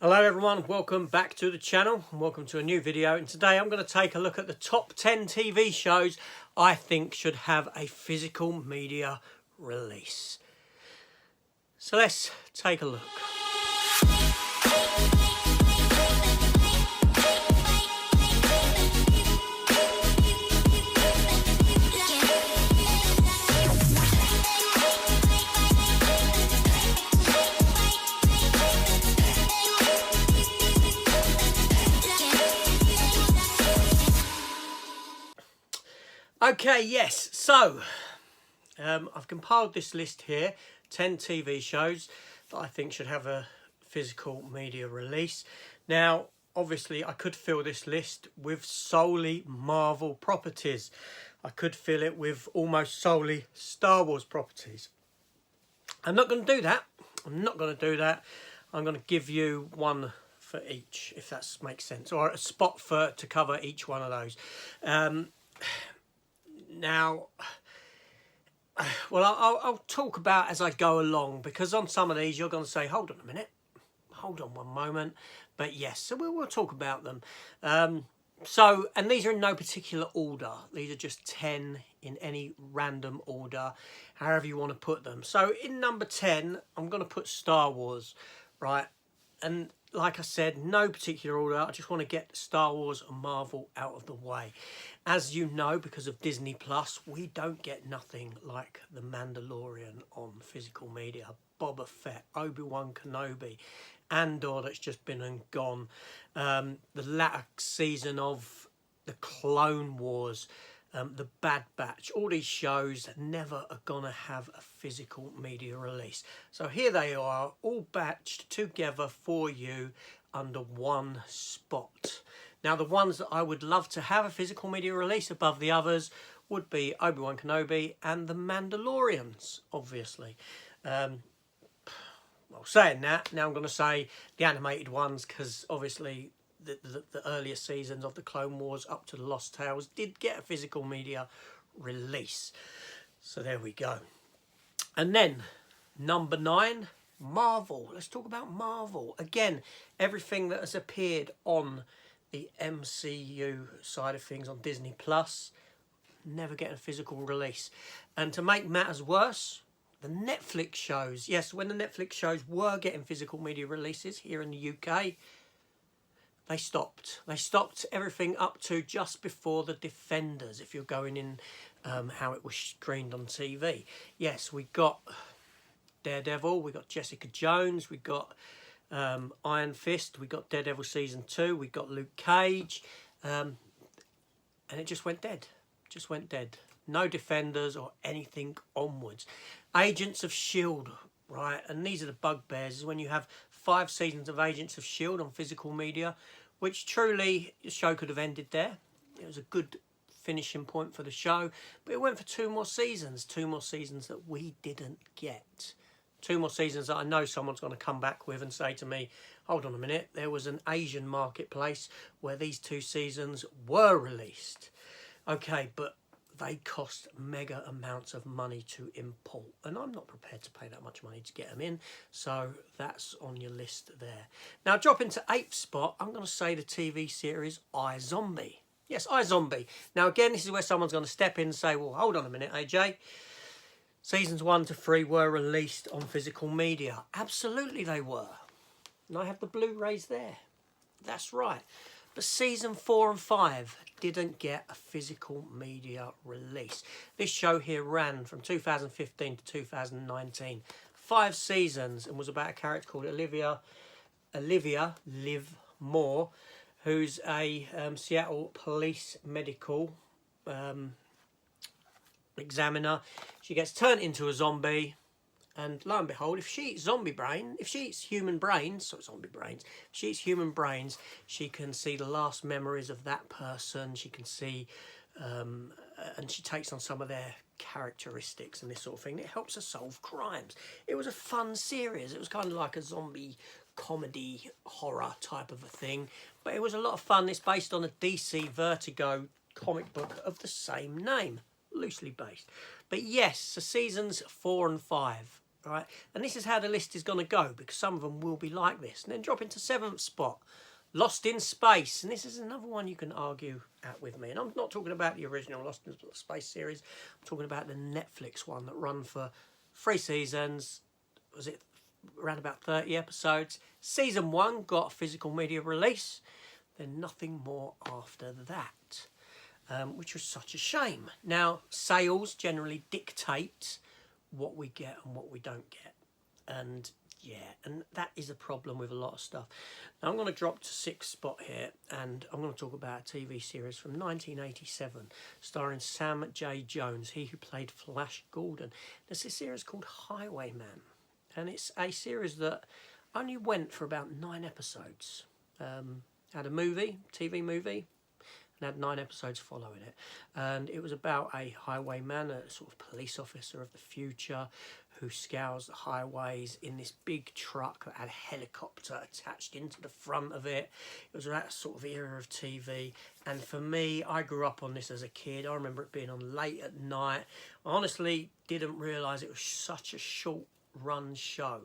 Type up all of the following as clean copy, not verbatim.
Hello everyone, welcome back to the channel and welcome to a new video, and today I'm going to take a look at the top 10 TV shows I think should have a physical media release. So let's take a look. Okay, yes, so I've compiled this list here, 10 TV shows that I think should have a physical media release. Now, obviously, I could fill this list with solely Marvel properties. I could fill it with almost solely Star Wars properties. I'm not going to do that. I'm going to give you one for each, if that makes sense, or a spot to cover each one of those. Now, well, I'll talk about as I go along, because on some of these you're going to say, hold on a minute, hold on one moment. But yes, so we'll talk about them. And these are in no particular order. These are just 10 in any random order, however you want to put them. So in number 10, I'm going to put Star Wars, right? And like I said, no particular order. I just want to get Star Wars and Marvel out of the way. As you know, because of Disney Plus, we don't get nothing like The Mandalorian on physical media. Boba Fett, Obi-Wan Kenobi, Andor that's just been and gone. The latter season of The Clone Wars, The Bad Batch. All these shows never are going to have a physical media release. So here they are, all batched together for you under one spot. Now, the ones that I would love to have a physical media release above the others would be Obi-Wan Kenobi and The Mandalorians, obviously. Well, saying that, now I'm going to say the animated ones, because obviously the earlier seasons of the Clone Wars up to the Lost Tales did get a physical media release. So there we go. And then number 9, Marvel. Let's talk about Marvel. Again, everything that has appeared on the MCU side of things on Disney Plus, never getting a physical release. And to make matters worse, the Netflix shows. Yes, when the Netflix shows were getting physical media releases here in the UK, they stopped. They stopped everything up to just before The Defenders, if you're going in how it was screened on TV. Yes, we got Daredevil, we got Jessica Jones, we got Iron Fist, we got Daredevil season 2, we got Luke Cage, and it just went dead. Just went dead. No Defenders or anything onwards. Agents of S.H.I.E.L.D., right? And these are the bugbears, is when you have 5 seasons of Agents of S.H.I.E.L.D. on physical media, which truly the show could have ended there. It was a good finishing point for the show, but it went for 2 more seasons. 2 more seasons that we didn't get. 2 more seasons that I know someone's going to come back with and say to me, hold on a minute, there was an Asian marketplace where these 2 seasons were released. Okay, but they cost mega amounts of money to import, and I'm not prepared to pay that much money to get them in, so that's on your list there. Now, dropping to 8th spot, I'm going to say the TV series iZombie. Yes, iZombie. Now, again, this is where someone's going to step in and say, well, hold on a minute, AJ. Seasons 1 to 3 were released on physical media. Absolutely they were. And I have the Blu-rays there. That's right. But season 4 and 5 didn't get a physical media release. This show here ran from 2015 to 2019. 5 seasons, and was about a character called Olivia Liv Moore, who's a Seattle police medical examiner. She gets turned into a zombie, and lo and behold, if she eats human brains, if she eats human brains, she can see the last memories of that person. She can see, and she takes on some of their characteristics and this sort of thing. It helps her solve crimes. It was a fun series. It was kind of like a zombie comedy horror type of a thing, but it was a lot of fun. It's based on a DC Vertigo comic book of the same name, loosely based. But yes, so seasons 4 and 5 right? And this is how the list is going to go, because some of them will be like this. And then drop into 7th spot, Lost in Space. And this is another one you can argue at with me. And I'm not talking about the original Lost in Space series. I'm talking about the Netflix one that run for 3 seasons. Was it around about 30 episodes? Season 1 got a physical media release. Then nothing more after that, which was such a shame. Now, sales generally dictate what we get and what we don't get. And yeah, and that is a problem with a lot of stuff. Now I'm going to drop to 6th spot here, and I'm going to talk about a TV series from 1987 starring Sam J. Jones, he who played Flash Gordon. There's a series called Highwayman, and it's a series that only went for about 9 episodes. Had a TV movie, and had 9 episodes following it. And it was about a highwayman, a sort of police officer of the future, who scours the highways in this big truck that had a helicopter attached into the front of it. It was that sort of era of TV. And for me, I grew up on this as a kid. I remember it being on late at night. I honestly didn't realise it was such a short run show.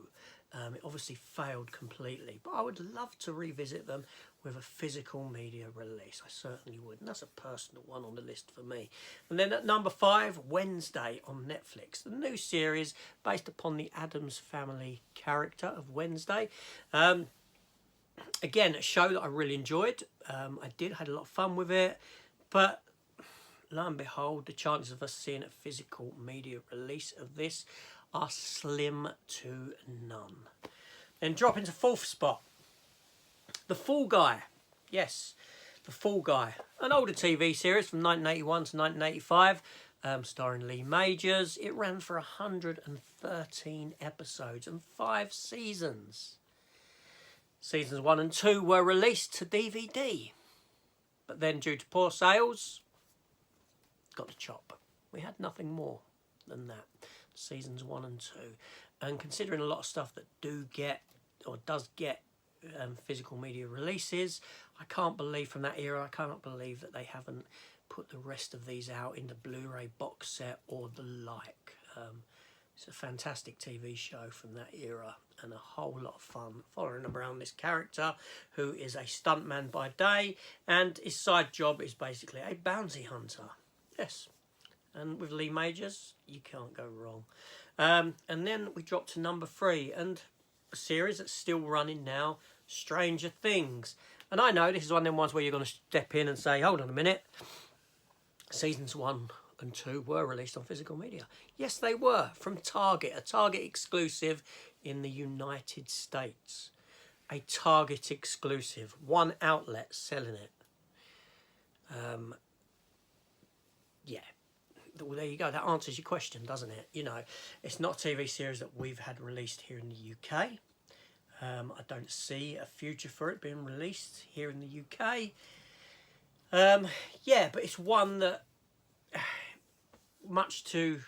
It obviously failed completely, but I would love to revisit them with a physical media release. I certainly would, and that's a personal one on the list for me. And then at number 5, Wednesday on Netflix, the new series based upon the Addams Family character of Wednesday. Again, a show that I really enjoyed. I had a lot of fun with it, but lo and behold, the chances of us seeing a physical media release of this are slim to none. Then drop into 4th spot, The Fall Guy. Yes, The Fall Guy. An older TV series from 1981 to 1985, starring Lee Majors. It ran for 113 episodes and 5 seasons. Seasons 1 and 2 were released to DVD. But then due to poor sales, got the chop. We had nothing more than that. Seasons 1 and 2. And considering a lot of stuff that does get physical media releases, I can't believe from that era, I cannot believe that they haven't put the rest of these out in the Blu-ray box set or the like. It's a fantastic TV show from that era and a whole lot of fun following around this character who is a stuntman by day, and his side job is basically a bounty hunter. Yes. And with Lee Majors, you can't go wrong. And then we drop to number 3, and a series that's still running now, Stranger Things. And I know this is one of them ones where you're going to step in and say, hold on a minute. Seasons 1 and 2 were released on physical media. Yes, they were, from Target, a Target exclusive in the United States. A Target exclusive, one outlet selling it. Yeah. Well, there you go. That answers your question, doesn't it? You know, it's not a TV series that we've had released here in the UK. I don't see a future for it being released here in the UK. Yeah, but it's one that, much to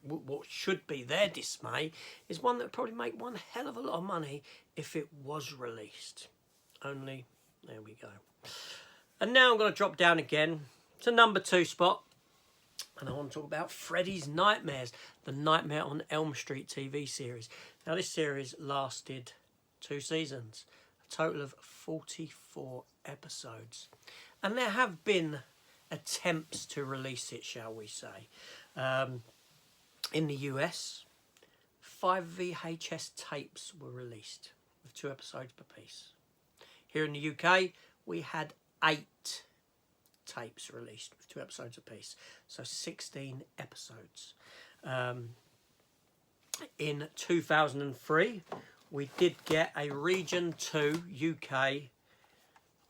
what should be their dismay, is one that would probably make one hell of a lot of money if it was released. Only, there we go. And now I'm going to drop down again to number 2 spot. And I want to talk about Freddy's Nightmares, the Nightmare on Elm Street TV series. Now, this series lasted 2 seasons, a total of 44 episodes. And there have been attempts to release it, shall we say. In the US, 5 VHS tapes were released with 2 episodes per piece. Here in the UK, we had 8 tapes released with 2 episodes apiece, so 16 episodes. In 2003, we did get a Region 2 UK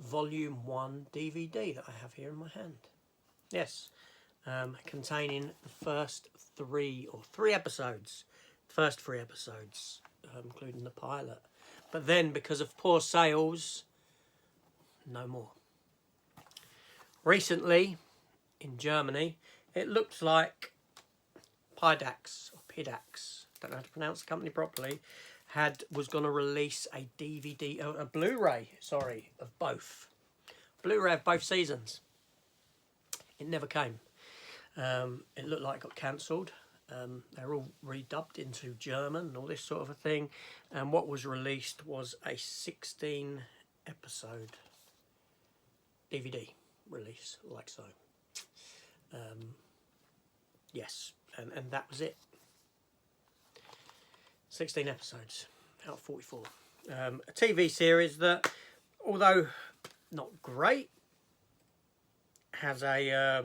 Volume 1 DVD that I have here in my hand. Yes, containing the first 3 episodes, including the pilot. But then, because of poor sales, no more. Recently, in Germany, it looked like Pidax, don't know how to pronounce the company properly, was going to release a Blu-ray, of both. Blu-ray of both seasons. It never came. It looked like it got cancelled. They're all redubbed into German and all this sort of a thing. And what was released was a 16 episode DVD release, like so. Yes, and that was it. 16 episodes out of 44. A TV series that, although not great, has a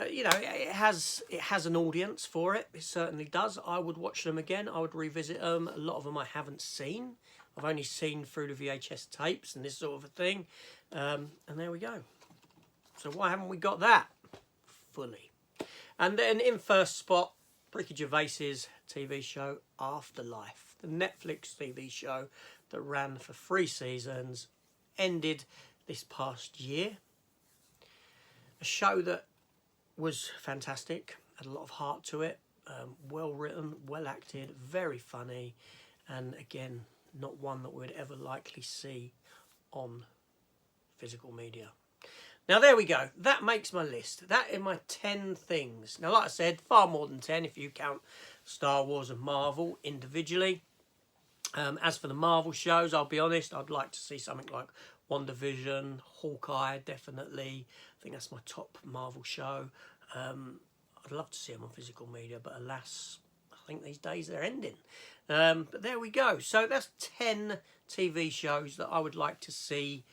you know, it has an audience for it. It certainly does. I would watch them again. I would revisit them. A lot of them I haven't seen. I've only seen through the VHS tapes and this sort of a thing. And there we go. So why haven't we got that fully? And then in first spot, Ricky Gervais's TV show Afterlife, the Netflix TV show that ran for 3 seasons, ended this past year. A show that was fantastic, had a lot of heart to it, well written, well acted, very funny, and again, not one that we'd ever likely see on physical media. Now there we go, that makes my list. That is my 10 things. Now like I said, far more than 10 if you count Star Wars and Marvel individually. As for the Marvel shows, I'll be honest, I'd like to see something like WandaVision, Hawkeye, definitely. I think that's my top Marvel show. I'd love to see them on physical media, but alas, I think these days they're ending. But there we go. So that's 10 TV shows that I would like to see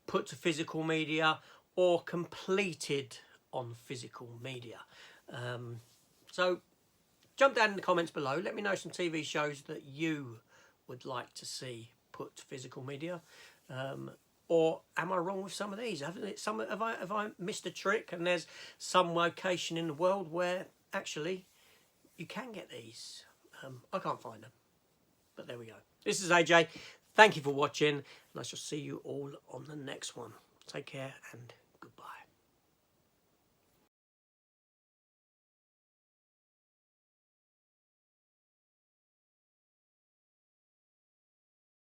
put to physical media or completed on physical media. So jump down in the comments below. Let me know some TV shows that you would like to see put to physical media. Or am I wrong with some of these? Have I missed a trick and there's some location in the world where actually you can get these? I can't find them. But there we go. This is AJ. Thank you for watching, and I shall see you all on the next one. Take care and